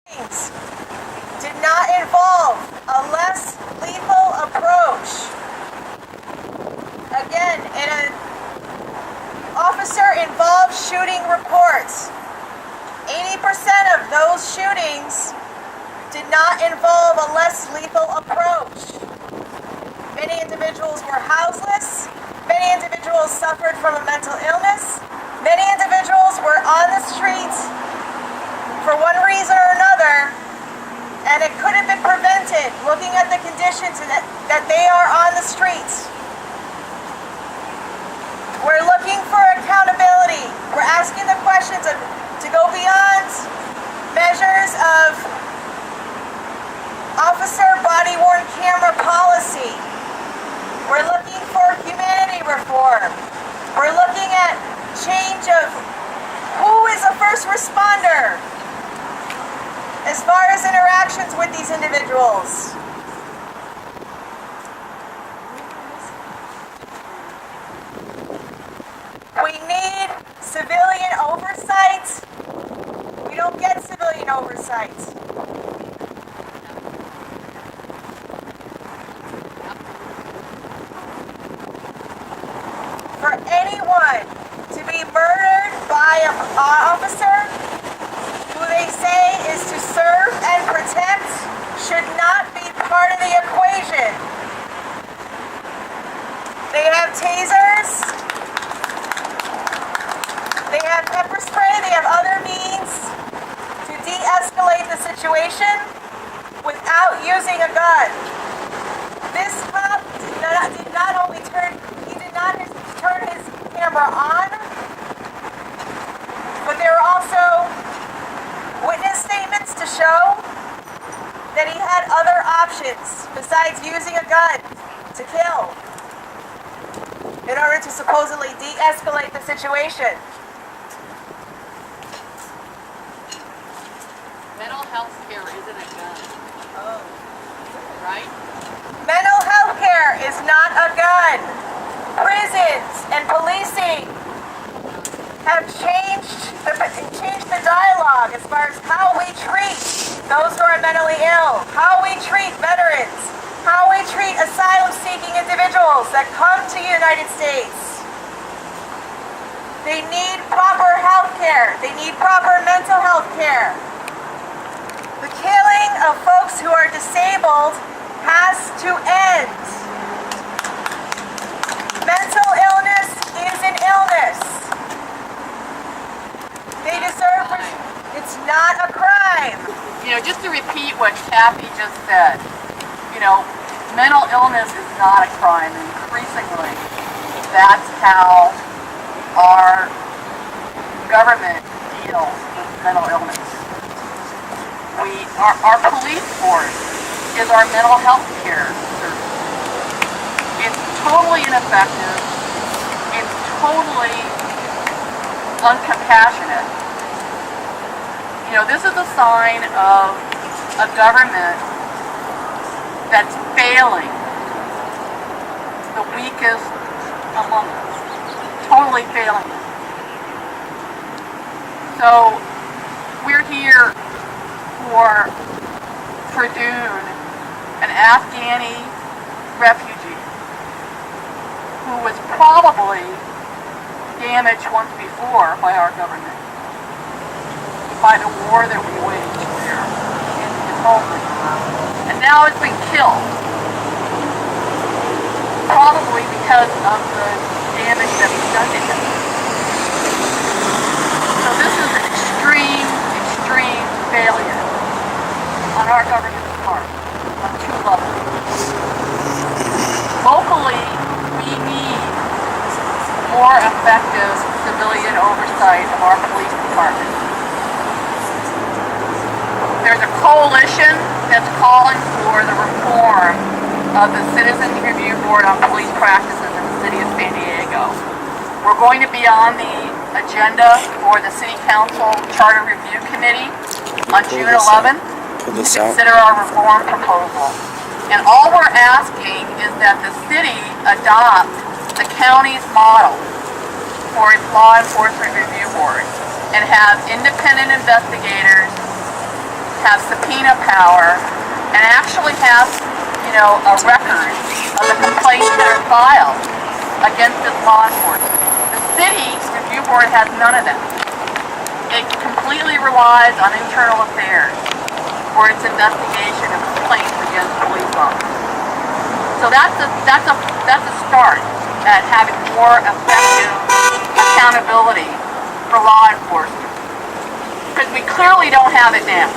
shootings did not involve a less lethal approach. Again, in an officer-involved shooting reports, 80% of those shootings did not involve a less lethal approach. Many individuals were houseless. Many individuals suffered from a mental illness. Many individuals were on the streets for one reason or another, and it could have been prevented looking at the conditions that they are on the streets. We're looking for accountability. We're asking the questions to go beyond measures of officer body-worn camera policy. We're looking for humanity reform. We're looking at change of who is a first responder as far as interactions with these individuals. We need civilian oversight. We don't get civilian oversight. For anyone to be murdered by an officer who they say is to serve and protect should not be part of the equation. They have tasers, they have pepper spray, they have other means to de-escalate the situation without using a gun. This cop did not only turn his camera on, but there were also witness statements to show that he had other options besides using a gun to kill in order to supposedly de-escalate the situation. Mental health care isn't a gun. Oh. Right? Mental health care is not a gun. Prisons and policing have changed the dialogue as far as how we treat those who are mentally ill, how we treat veterans, how we treat asylum-seeking individuals that come to the United States. They need proper health care. They need proper mental health care. The killing of folks who are disabled has to end. Mental illness is an illness. They deserve, it's not a crime. You know, just to repeat what Kathy just said, you know, mental illness is not a crime. And increasingly, that's how our government deals with mental illness. Our police force is our mental health care service. It's totally ineffective. It's totally uncompassionate. You know, this is a sign of a government that's failing the weakest among us. Totally failing. So, we're here for Fridoon, an Afghani refugee who was probably damaged once before by our government, by the war that we waged there in his homeland. And now it's been killed, probably because of the damage that was done to him. So this is an extreme failure on our government's part, on two levels. Locally, we need more effective civilian oversight of our police department. There's a coalition that's calling for the reform of the Citizen Review Board on Police Practices in the city of San Diego. We're going to be on the agenda for the City Council Charter Review Committee on June 11th to consider our reform proposal. And all we're asking is that the city adopt the county's model for its law enforcement review board and have independent investigators have subpoena power, and actually have, a record of the complaints that are filed against its law enforcement. The city review board has none of that. It completely relies on internal affairs for its investigation of complaints against police officers. So that's a start at having more effective accountability for law enforcement. Because we clearly don't have it now.